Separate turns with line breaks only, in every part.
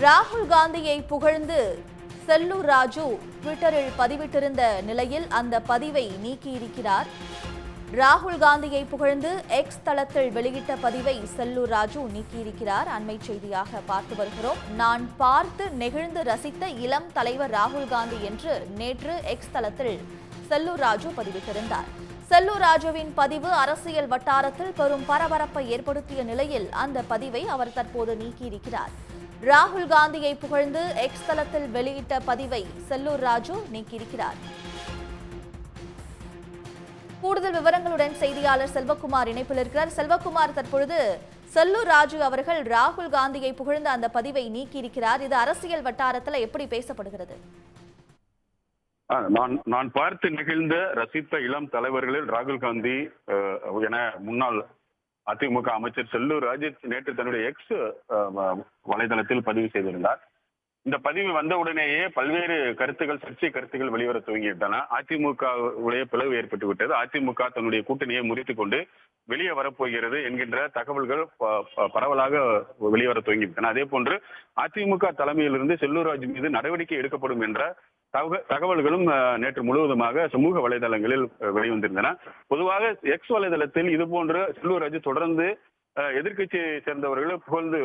ராகுல் காந்தியை புகழ்ந்து செல்லூர் ராஜு ட்விட்டரில் பதிவிட்டிருந்த நிலையில் அந்த பதிவை நீக்கியிருக்கிறார். ராகுல் காந்தியை புகழ்ந்து எக்ஸ் தளத்தில் வெளியிட்ட பதிவை செல்லூர் ராஜு நீக்கியிருக்கிறார். அண்மை செய்தியாக பார்த்து வருகிறோம். நான் பார்த்து நெகிழ்ந்து ரசித்த இளம் தலைவர் ராகுல் காந்தி என்று நேற்று எக்ஸ் தளத்தில் செல்லூர் ராஜு பதிவிட்டிருந்தார். செல்லூர் ராஜுவின் பதிவு அரசியல் வட்டாரத்தில் பெரும் பரபரப்பை ஏற்படுத்திய நிலையில் அந்த பதிவை அவர் தற்போது நீக்கியிருக்கிறார். ராகுல் காந்தியை புகழ்ந்து எக்ஸ் தளத்தில் வெளியிட்ட பதிவை செல்லூர் ராஜு நீக்கியிருக்கிறார். கூடுதல் விவரங்களுடன் செய்தியாளர் செல்வகுமார் இணைப்பில் இருக்கிறார். செல்வகுமார், தற்பொழுது செல்லூர் ராஜு அவர்கள் ராகுல் காந்தியை புகழ்ந்து அந்த பதிவை நீக்கியிருக்கிறார். இது அரசியல் வட்டாரத்தில் எப்படி பேசப்படுகிறது?
நான் பார்த்து நெகிழ்ந்த ரசித்த இளம் தலைவர்களில் ராகுல் காந்தி என முன்னாள் அதிமுக அமைச்சர் செல்லூர் ராஜு நேற்று தன்னுடைய எக்ஸ் வலைதளத்தில் பதிவு செய்திருந்தார். இந்த பதிவு வந்தவுடனேயே பல்வேறு கருத்துகள், சர்ச்சை கருத்துகள் வெளிவர துவங்கிவிட்டன. அதிமுக உடைய பிளவு ஏற்பட்டு விட்டது. அதிமுக தன்னுடைய கூட்டணியை முறித்துக் கொண்டு வெளியே வரப்போகிறது என்கின்ற தகவல்கள் பரவலாக வெளிவர துவங்கிவிட்டன. அதே போன்று அதிமுக தலைமையிலிருந்து செல்லூர் ராஜு மீது நடவடிக்கை எடுக்கப்படும் என்ற தகவல்களும் நேற்று முழுவதுமாக சமூக வலைதளங்களில் வெளிவந்திருந்தன. பொதுவாக எக்ஸ் வலைதளத்தில் இது போன்று செல்லூர் ராஜு தொடர்ந்து எதிர்கட்சியை சேர்ந்தவர்கள் புகழ்ந்து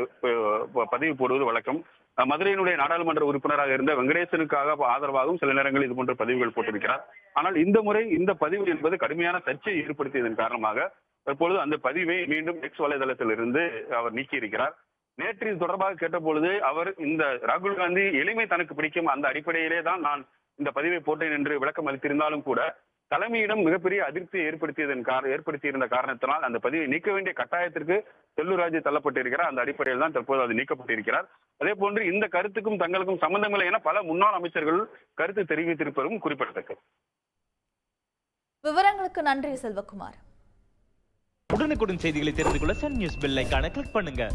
பதிவு போடுவது வழக்கம். மதுரையினுடைய நாடாளுமன்ற உறுப்பினராக இருந்த வெங்கடேசனுக்காக ஆதரவாகவும் சில நேரங்களில் இது போன்ற பதிவுகள் போட்டிருக்கிறார். ஆனால் இந்த முறை இந்த பதிவு என்பது கடுமையான சர்ச்சையை ஏற்படுத்தியதன் காரணமாக தற்பொழுது அந்த பதிவை மீண்டும் எக்ஸ் வலைதளத்தில் இருந்து அவர் நீக்கியிருக்கிறார். நேற்று இது தொடர்பாக கேட்டபொழுது அவர் இந்த ராகுல் காந்தி எளிமை தனக்கு பிடிக்கும், அந்த அடிப்படையிலே தான் நான் இந்த பதிவை போட்டேன் என்று விளக்கம் அளித்திருந்தாலும் கூட தலைமையிடம் மிகப்பெரிய அதிருப்தியை ஏற்படுத்தியிருந்த காரணத்தினால் அந்த பதிவை நீக்க வேண்டிய கட்டாயத்திற்கு செல்லூர் ராஜு தள்ளப்பட்டிருக்கிறார். அந்த அடிப்படையில் தான் தற்போது அது நீக்கப்பட்டிருக்கிறார். அதே போன்று இந்த கருத்துக்கும் தங்களுக்கும் சம்பந்தமில்லை என பல முன்னாள் அமைச்சர்கள் கருத்து தெரிவித்திருப்பதும் குறிப்பிடத்தக்கது.
விவரங்களுக்கு நன்றி செல்வகுமார்.
உடனுக்குடன் செய்திகளை தெரிந்து கொள்ள சன் நியூஸ் பெல் ஐகானை கிளிக் பண்ணுங்க.